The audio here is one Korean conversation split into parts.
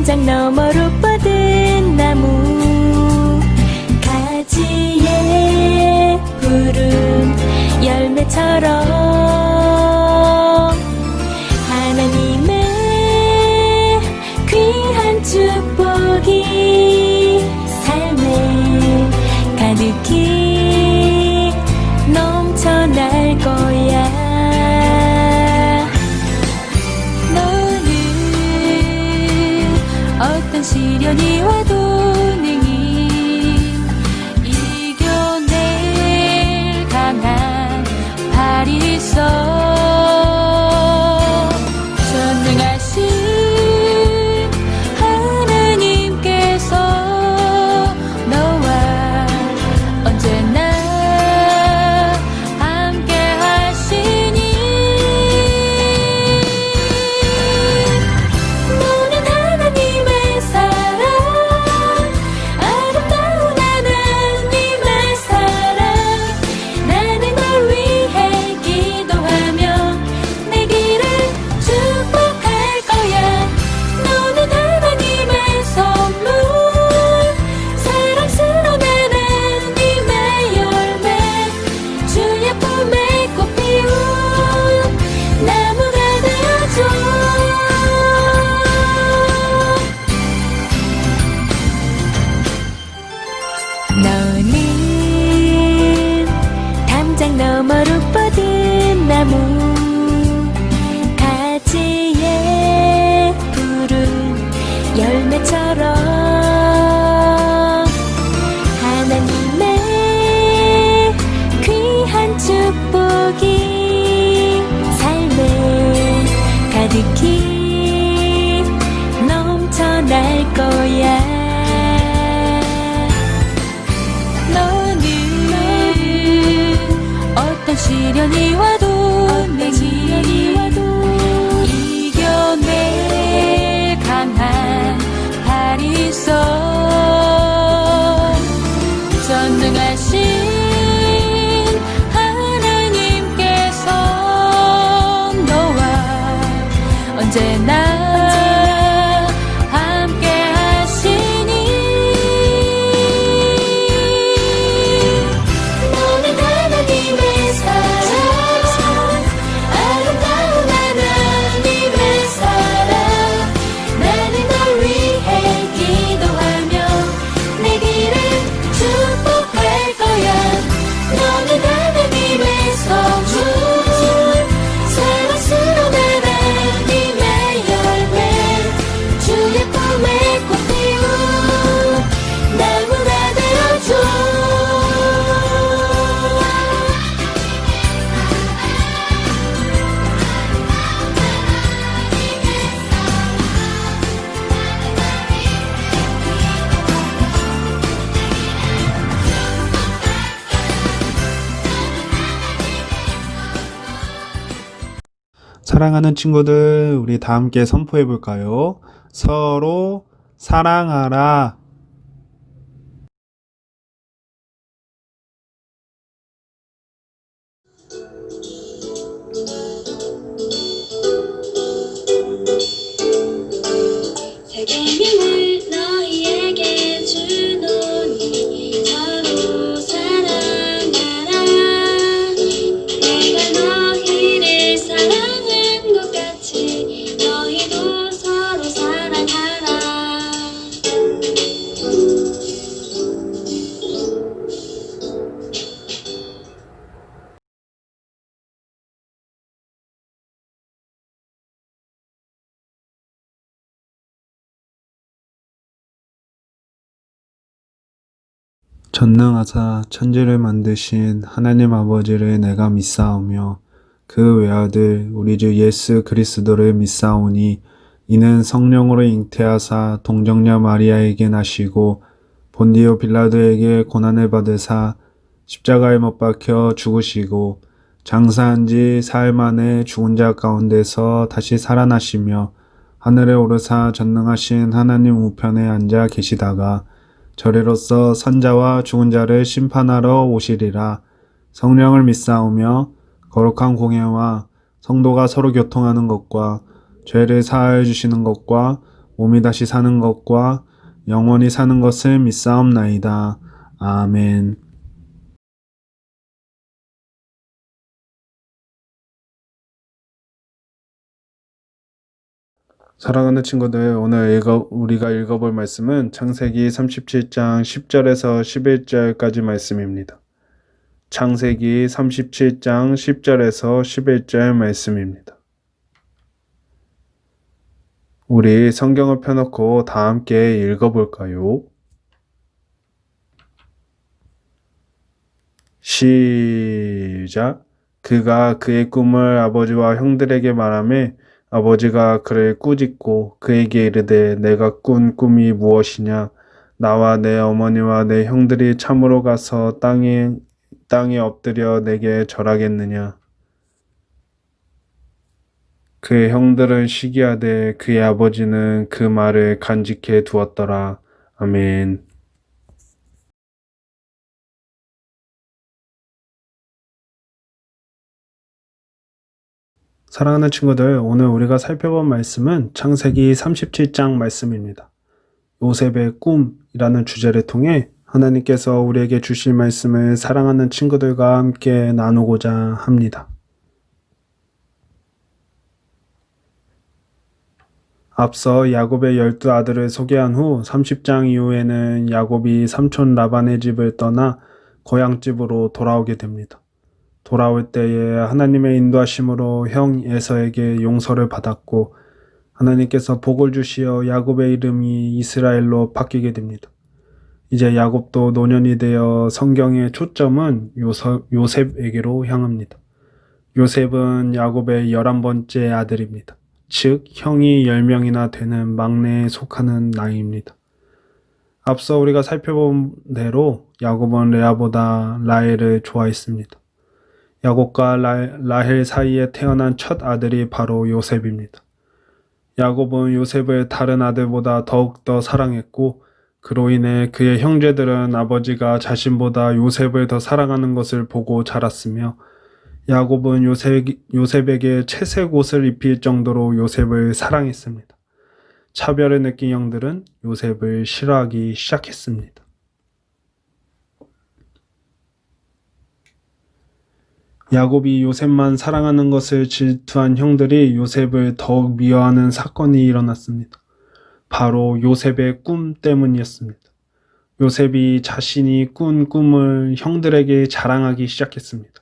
담장 너머로 뻗은 나무 가지에 푸른 열매처럼 하나님의 귀한 축복이 삶에 가득히 넘쳐날 거야. 너는 어떤 시련이 와도 능히 이겨낼 강한 발이 있어. 전능하신 하나님께서 너와 언제나 함께 하시니 너는 하나님의 사랑, 아름다운 하나님의 사랑. 나는 널 위해 기도하며 내 길을 축복할 거야. 너는 하나님의 선물, 사랑스러운 하나님의 열매, 주의 품에 꽃 피운 나무가 되어줘. 너는 담장 너머로 뻗은 나무 가지에 푸른 열매처럼 하나님의 귀한 축복이 삶에 가득히 넘쳐날 거야. 너는 어떤 시련이 와도 능히 이겨낼 강한 발이 있어. 전능하신 하나님께서 너와 언제나 함께 하시니 너는 하나님의 사랑, 아름다운 하나님의 사랑. 나는 널 위해 기도하며 내 길을 축복할 거야. 너는 하나님의 선물, 사랑스러운 하나님의 열매, 주의 품에 꽃 피운 나무가 되어줘. 사랑하는 친구들, 우리 다 함께 선포해 볼까요? 서로 사랑하라. 새 계명을 너희에게 주노니 서로 사랑하라. 내가 너희를 사랑한 것 같이 너희도 서로 사랑하라. 전능하사 천지를 만드신 하나님 아버지를 내가 믿사오며 그 외아들 우리 주 예수 그리스도를 믿사오니 이는 성령으로 잉태하사 동정녀 마리아에게 나시고 본디오 빌라도에게 고난을 받으사 십자가에 못 박혀 죽으시고 장사한 지 사흘 만에 죽은 자 가운데서 다시 살아나시며 하늘에 오르사 전능하신 하나님 우편에 앉아 계시다가 저리로서 선자와 죽은 자를 심판하러 오시리라. 성령을 믿사오며 거룩한 공예와 성도가 서로 교통하는 것과 죄를 사하여 주시는 것과 몸이 다시 사는 것과 영원히 사는 것을 믿사옵나이다. 아멘. 사랑하는 친구들, 오늘 우리가 읽어볼 말씀은 창세기 37장 10절에서 11절까지 말씀입니다. 창세기 37장 10절에서 11절 말씀입니다. 우리 성경을 펴놓고 다 함께 읽어볼까요? 시작. 그가 그의 꿈을 아버지와 형들에게 말하매 아버지가 그를 꾸짖고 그에게 이르되 내가 꾼 꿈이 무엇이냐? 나와 내 어머니와 내 형들이 참으로 가서 땅에 엎드려 내게 절하겠느냐? 그의 형들은 시기하되 그의 아버지는 그 말을 간직해 두었더라. 아멘. 사랑하는 친구들, 오늘 우리가 살펴본 말씀은 창세기 37장 말씀입니다. 요셉의 꿈이라는 주제를 통해 하나님께서 우리에게 주실 말씀을 사랑하는 친구들과 함께 나누고자 합니다. 앞서 야곱의 12아들을 소개한 후 30장 이후에는 야곱이 삼촌 라반의 집을 떠나 고향집으로 돌아오게 됩니다. 돌아올 때에 하나님의 인도하심으로 형 에서에게 용서를 받았고 하나님께서 복을 주시어 야곱의 이름이 이스라엘로 바뀌게 됩니다. 이제 야곱도 노년이 되어 성경의 초점은 요셉에게로 향합니다. 요셉은 야곱의 11번째 아들입니다. 즉 형이 10명이나 되는 막내에 속하는 나이입니다. 앞서 우리가 살펴본 대로 야곱은 레아보다 라헬을 좋아했습니다. 야곱과 라헬 사이에 태어난 첫 아들이 바로 요셉입니다. 야곱은 요셉을 다른 아들보다 더욱더 사랑했고 그로 인해 그의 형제들은 아버지가 자신보다 요셉을 더 사랑하는 것을 보고 자랐으며 야곱은 요셉에게 채색 옷을 입힐 정도로 요셉을 사랑했습니다. 차별을 느낀 형들은 요셉을 싫어하기 시작했습니다. 야곱이 요셉만 사랑하는 것을 질투한 형들이 요셉을 더욱 미워하는 사건이 일어났습니다. 바로 요셉의 꿈 때문이었습니다. 요셉이 자신이 꾼 꿈을 형들에게 자랑하기 시작했습니다.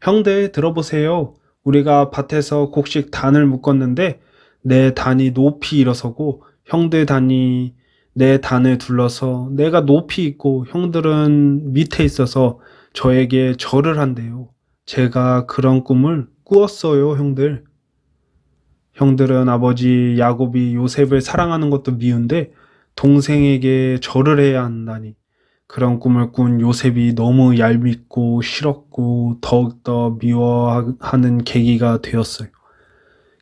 형들 들어보세요. 우리가 밭에서 곡식 단을 묶었는데 내 단이 높이 일어서고 형들 단이 내 단을 둘러서 내가 높이 있고 형들은 밑에 있어서 저에게 절을 한대요. 제가 그런 꿈을 꾸었어요, 형들. 형들은 아버지 야곱이 요셉을 사랑하는 것도 미운데 동생에게 절을 해야 한다니. 그런 꿈을 꾼 요셉이 너무 얄밉고 싫었고 더욱더 미워하는 계기가 되었어요.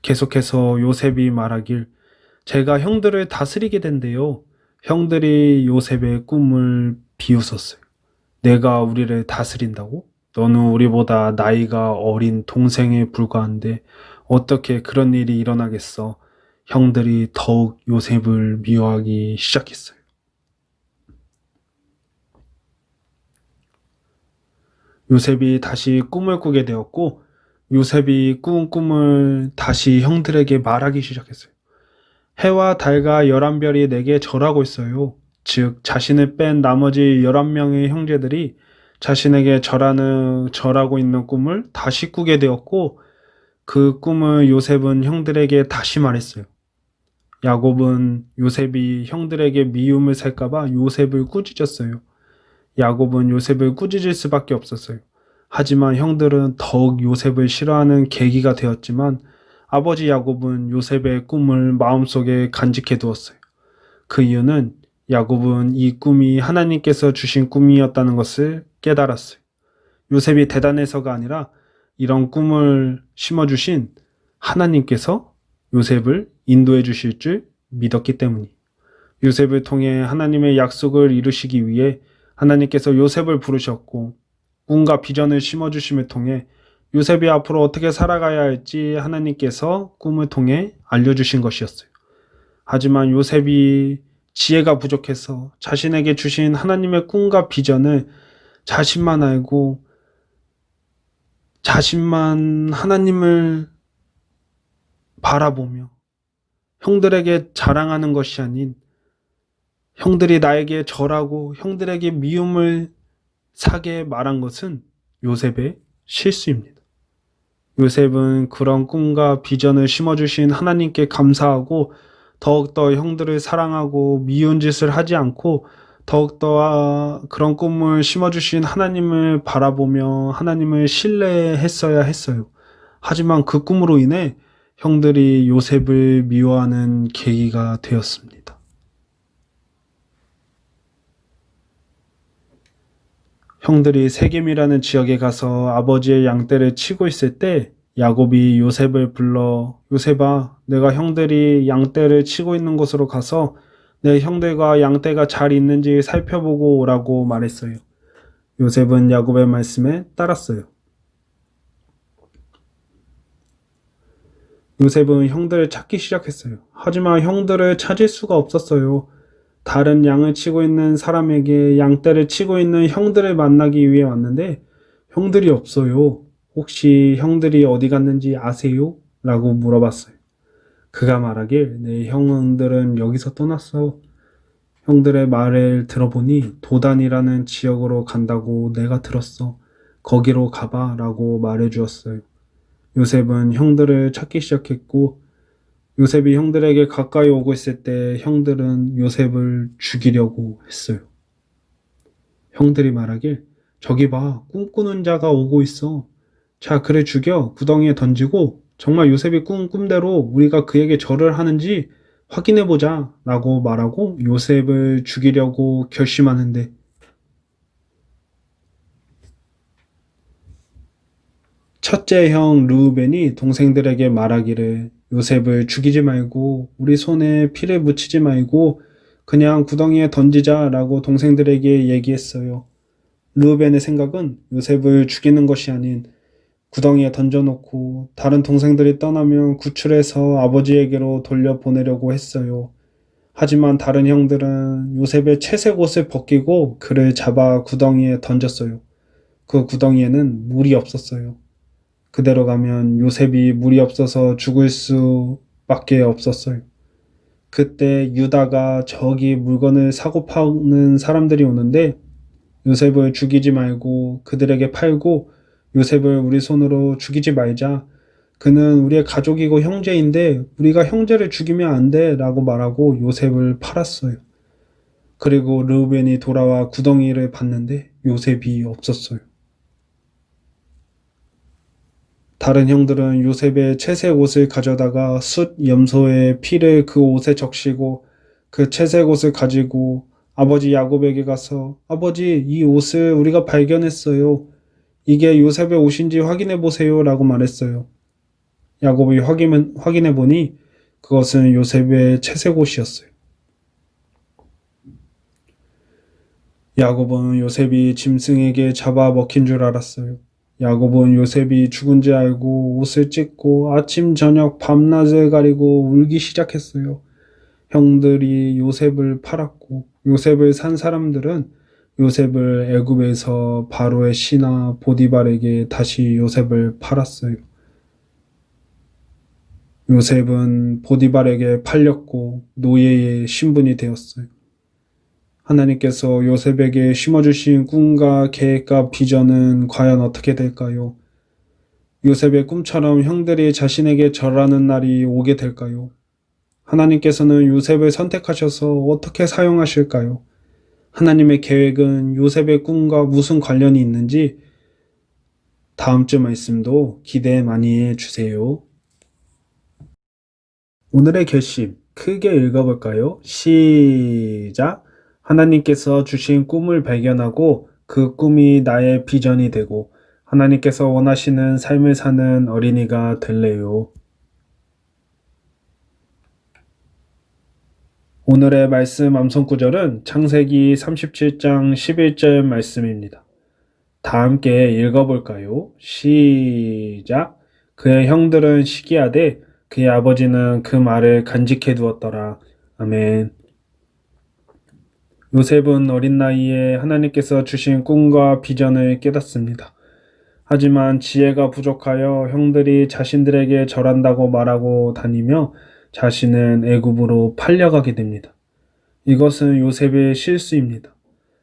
계속해서 요셉이 말하길 제가 형들을 다스리게 된대요. 형들이 요셉의 꿈을 비웃었어요. 내가 우리를 다스린다고? 너는 우리보다 나이가 어린 동생에 불과한데 어떻게 그런 일이 일어나겠어? 형들이 더욱 요셉을 미워하기 시작했어요. 요셉이 다시 꿈을 꾸게 되었고 요셉이 꾼 꿈을 다시 형들에게 말하기 시작했어요. 해와 달과 11별이 내게 절하고 있어요. 즉 자신을 뺀 나머지 11명의 형제들이 자신에게 절하고 있는 꿈을 다시 꾸게 되었고 그 꿈을 요셉은 형들에게 다시 말했어요. 야곱은 요셉이 형들에게 미움을 살까봐 요셉을 꾸짖었어요. 야곱은 요셉을 꾸짖을 수밖에 없었어요. 하지만 형들은 더욱 요셉을 싫어하는 계기가 되었지만 아버지 야곱은 요셉의 꿈을 마음속에 간직해 두었어요. 그 이유는 야곱은 이 꿈이 하나님께서 주신 꿈이었다는 것을 깨달았어요. 요셉이 대단해서가 아니라 이런 꿈을 심어주신 하나님께서 요셉을 인도해 주실 줄 믿었기 때문이에요. 요셉을 통해 하나님의 약속을 이루시기 위해 하나님께서 요셉을 부르셨고 꿈과 비전을 심어주심을 통해 요셉이 앞으로 어떻게 살아가야 할지 하나님께서 꿈을 통해 알려주신 것이었어요. 하지만 요셉이 지혜가 부족해서 자신에게 주신 하나님의 꿈과 비전을 자신만 알고 자신만 하나님을 바라보며 형들에게 자랑하는 것이 아닌 형들이 나에게 절하고 형들에게 미움을 사게 말한 것은 요셉의 실수입니다. 요셉은 그런 꿈과 비전을 심어주신 하나님께 감사하고 더욱더 형들을 사랑하고 미운 짓을 하지 않고 더욱더 그런 꿈을 심어주신 하나님을 바라보며 하나님을 신뢰했어야 했어요. 하지만 그 꿈으로 인해 형들이 요셉을 미워하는 계기가 되었습니다. 형들이 세겜이라는 지역에 가서 아버지의 양떼를 치고 있을 때 야곱이 요셉을 불러 요셉아, 내가 형들이 양떼를 치고 있는 곳으로 가서 내 형들과 양떼가 잘 있는지 살펴보고 오라고 말했어요. 요셉은 야곱의 말씀에 따랐어요. 요셉은 형들을 찾기 시작했어요. 하지만 형들을 찾을 수가 없었어요. 다른 양을 치고 있는 사람에게 양떼를 치고 있는 형들을 만나기 위해 왔는데 형들이 없어요. 혹시 형들이 어디 갔는지 아세요? 라고 물어봤어요. 그가 말하길 내 형들은 여기서 떠났어. 형들의 말을 들어보니 도단이라는 지역으로 간다고 내가 들었어. 거기로 가봐 라고 말해주었어요. 요셉은 형들을 찾기 시작했고 요셉이 형들에게 가까이 오고 있을 때 형들은 요셉을 죽이려고 했어요. 형들이 말하길 저기 봐, 꿈꾸는 자가 오고 있어. 자, 그래 죽여 구덩이에 던지고 정말 요셉이 꾼 꿈대로 우리가 그에게 절을 하는지 확인해보자 라고 말하고 요셉을 죽이려고 결심하는데 첫째 형 르우벤이 동생들에게 말하기를 요셉을 죽이지 말고 우리 손에 피를 묻히지 말고 그냥 구덩이에 던지자 라고 동생들에게 얘기했어요. 르우벤의 생각은 요셉을 죽이는 것이 아닌 구덩이에 던져놓고 다른 동생들이 떠나면 구출해서 아버지에게로 돌려보내려고 했어요. 하지만 다른 형들은 요셉의 채색 옷을 벗기고 그를 잡아 구덩이에 던졌어요. 그 구덩이에는 물이 없었어요. 그대로 가면 요셉이 물이 없어서 죽을 수밖에 없었어요. 그때 유다가 저기 물건을 사고 파는 사람들이 오는데 요셉을 죽이지 말고 그들에게 팔고 요셉을 우리 손으로 죽이지 말자. 그는 우리의 가족이고 형제인데 우리가 형제를 죽이면 안 돼 라고 말하고 요셉을 팔았어요. 그리고 르우벤이 돌아와 구덩이를 봤는데 요셉이 없었어요. 다른 형들은 요셉의 채색 옷을 가져다가 숫 염소의 피를 그 옷에 적시고 그 채색 옷을 가지고 아버지 야곱에게 가서 아버지, 이 옷을 우리가 발견했어요. 이게 요셉의 옷인지 확인해 보세요 라고 말했어요. 야곱이 확인해 보니 그것은 요셉의 채색 옷이었어요. 야곱은 요셉이 짐승에게 잡아 먹힌 줄 알았어요. 야곱은 요셉이 죽은지 알고 옷을 찢고 아침 저녁 밤낮을 가리고 울기 시작했어요. 형들이 요셉을 팔았고 요셉을 산 사람들은 요셉을 애굽에서 바로의 신하 보디발에게 다시 요셉을 팔았어요. 요셉은 보디발에게 팔렸고 노예의 신분이 되었어요. 하나님께서 요셉에게 심어주신 꿈과 계획과 비전은 과연 어떻게 될까요? 요셉의 꿈처럼 형들이 자신에게 절하는 날이 오게 될까요? 하나님께서는 요셉을 선택하셔서 어떻게 사용하실까요? 하나님의 계획은 요셉의 꿈과 무슨 관련이 있는지 다음 주 말씀도 기대 많이 해주세요. 오늘의 결심 크게 읽어볼까요? 시작! 하나님께서 주신 꿈을 발견하고 그 꿈이 나의 비전이 되고 하나님께서 원하시는 삶을 사는 어린이가 될래요. 오늘의 말씀 암송 구절은 창세기 37장 11절 말씀입니다. 다 함께 읽어볼까요? 시작! 그의 형들은 시기하되 그의 아버지는 그 말을 간직해 두었더라. 아멘. 요셉은 어린 나이에 하나님께서 주신 꿈과 비전을 깨닫습니다. 하지만 지혜가 부족하여 형들이 자신들에게 절한다고 말하고 다니며 자신은 애굽으로 팔려가게 됩니다. 이것은 요셉의 실수입니다.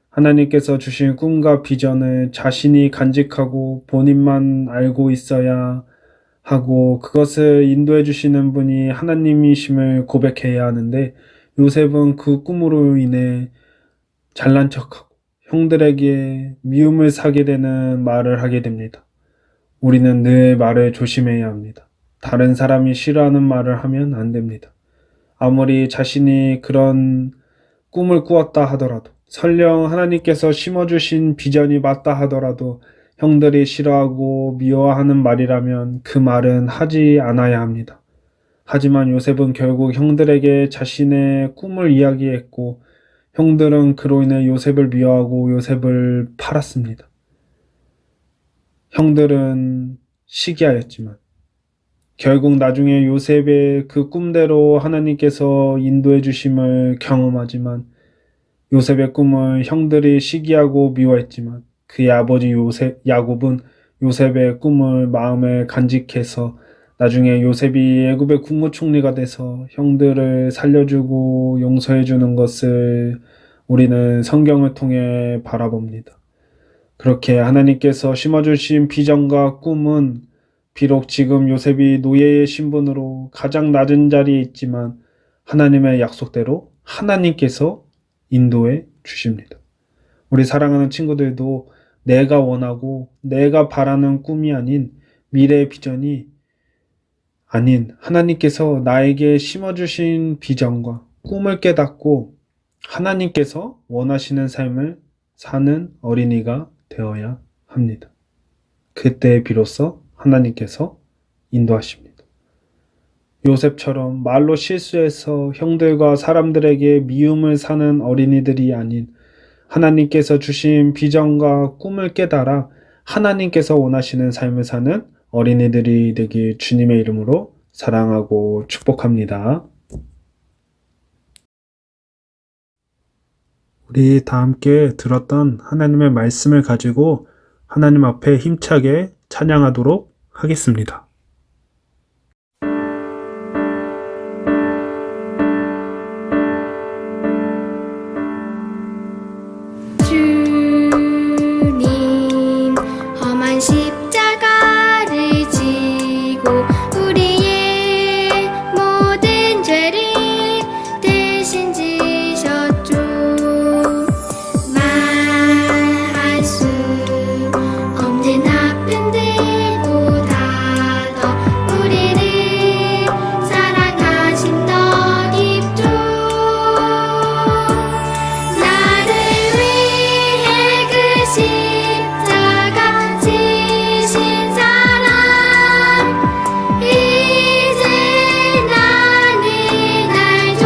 하나님께서 주신 꿈과 비전을 자신이 간직하고 본인만 알고 있어야 하고 그것을 인도해 주시는 분이 하나님이심을 고백해야 하는데 요셉은 그 꿈으로 인해 잘난 척하고 형들에게 미움을 사게 되는 말을 하게 됩니다. 우리는 늘 말을 조심해야 합니다. 다른 사람이 싫어하는 말을 하면 안 됩니다. 아무리 자신이 그런 꿈을 꾸었다 하더라도 설령 하나님께서 심어주신 비전이 맞다 하더라도 형들이 싫어하고 미워하는 말이라면 그 말은 하지 않아야 합니다. 하지만 요셉은 결국 형들에게 자신의 꿈을 이야기했고 형들은 그로 인해 요셉을 미워하고 요셉을 팔았습니다. 형들은 시기하였지만 결국 나중에 요셉의 그 꿈대로 하나님께서 인도해 주심을 경험하지만 요셉의 꿈을 형들이 시기하고 미워했지만 그의 아버지 야곱은 요셉의 꿈을 마음에 간직해서 나중에 요셉이 애굽의 국무총리가 돼서 형들을 살려주고 용서해 주는 것을 우리는 성경을 통해 바라봅니다. 그렇게 하나님께서 심어주신 비전과 꿈은 비록 지금 요셉이 노예의 신분으로 가장 낮은 자리에 있지만 하나님의 약속대로 하나님께서 인도해 주십니다. 우리 사랑하는 친구들도 내가 원하고 내가 바라는 꿈이 아닌 미래의 비전이 아닌 하나님께서 나에게 심어주신 비전과 꿈을 깨닫고 하나님께서 원하시는 삶을 사는 어린이가 되어야 합니다. 그때 비로소 하나님께서 인도하십니다. 요셉처럼 말로 실수해서 형들과 사람들에게 미움을 사는 어린이들이 아닌 하나님께서 주신 비전과 꿈을 깨달아 하나님께서 원하시는 삶을 사는 어린이들이 되길 주님의 이름으로 사랑하고 축복합니다. 우리 다 함께 들었던 하나님의 말씀을 가지고 하나님 앞에 힘차게 찬양하도록 하겠습니다. 주님 험한 십자가를 지고 우리의 모든 죄를 대신 지셨죠. 말할 수 없는 아픔들보다 더 우리를 사랑하신 더 깊죠. 나를 위해 그 십자가 지신 사랑 이제 나는 알죠.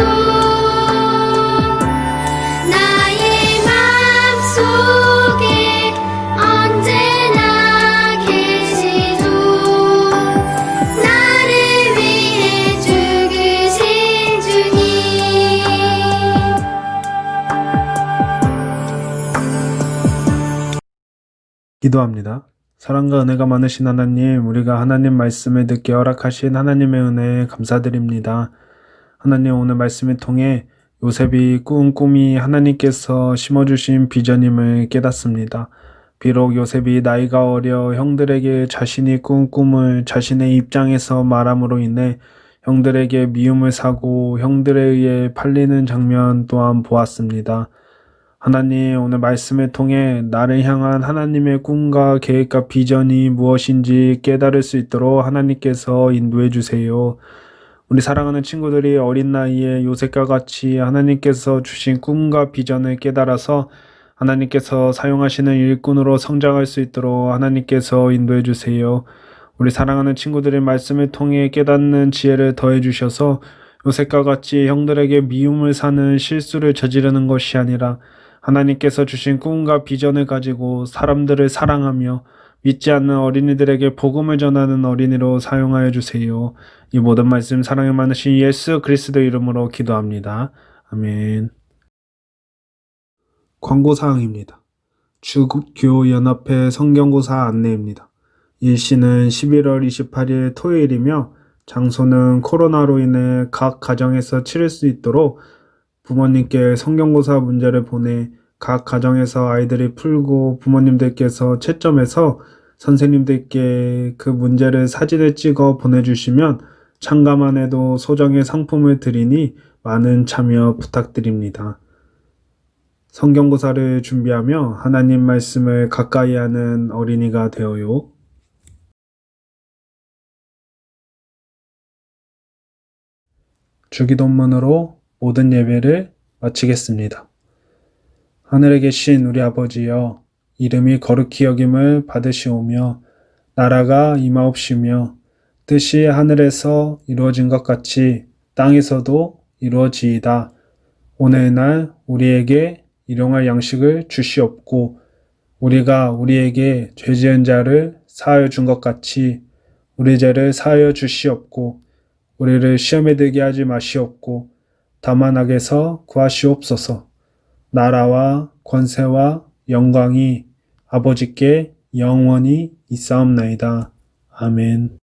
나의 맘속에 언제나 계시죠. 나를 위해 죽으신 주님. 기도합니다. 사랑과 은혜가 많으신 하나님, 우리가 하나님 말씀을 듣게 허락하신 하나님의 은혜에 감사드립니다. 하나님 오늘 말씀을 통해 요셉이 꾼 꿈이 하나님께서 심어주신 비전임을 깨닫습니다. 비록 요셉이 나이가 어려 형들에게 자신이 꾼 꿈을 자신의 입장에서 말함으로 인해 형들에게 미움을 사고 형들에 의해 팔리는 장면 또한 보았습니다. 하나님 오늘 말씀을 통해 나를 향한 하나님의 꿈과 계획과 비전이 무엇인지 깨달을 수 있도록 하나님께서 인도해 주세요. 우리 사랑하는 친구들이 어린 나이에 요셉과 같이 하나님께서 주신 꿈과 비전을 깨달아서 하나님께서 사용하시는 일꾼으로 성장할 수 있도록 하나님께서 인도해 주세요. 우리 사랑하는 친구들의 말씀을 통해 깨닫는 지혜를 더해 주셔서 요셉과 같이 형들에게 미움을 사는 실수를 저지르는 것이 아니라 하나님께서 주신 꿈과 비전을 가지고 사람들을 사랑하며 믿지 않는 어린이들에게 복음을 전하는 어린이로 사용하여 주세요. 이 모든 말씀 사랑이 많으신 예수 그리스도 이름으로 기도합니다. 아멘. 광고사항입니다. 주교연합회 성경고사 안내입니다. 일시는 11월 28일 토요일이며 장소는 코로나로 인해 각 가정에서 치를 수 있도록 부모님께 성경고사 문제를 보내 각 가정에서 아이들이 풀고 부모님들께서 채점해서 선생님들께 그 문제를 사진을 찍어 보내주시면 참가만 해도 소정의 상품을 드리니 많은 참여 부탁드립니다. 성경고사를 준비하며 하나님 말씀을 가까이 하는 어린이가 되어요. 주기도문으로 모든 예배를 마치겠습니다. 하늘에 계신 우리 아버지여, 이름이 거룩히 여김을 받으시오며 나라가 임하옵시며 뜻이 하늘에서 이루어진 것 같이 땅에서도 이루어지이다. 오늘날 우리에게 일용할 양식을 주시옵고 우리가 우리에게 죄 지은 자를 사하여 준 것 같이 우리 죄를 사하여 주시옵고 우리를 시험에 들게 하지 마시옵고 다만 악에서 구하시옵소서. 나라와 권세와 영광이 아버지께 영원히 있사옵나이다. 아멘.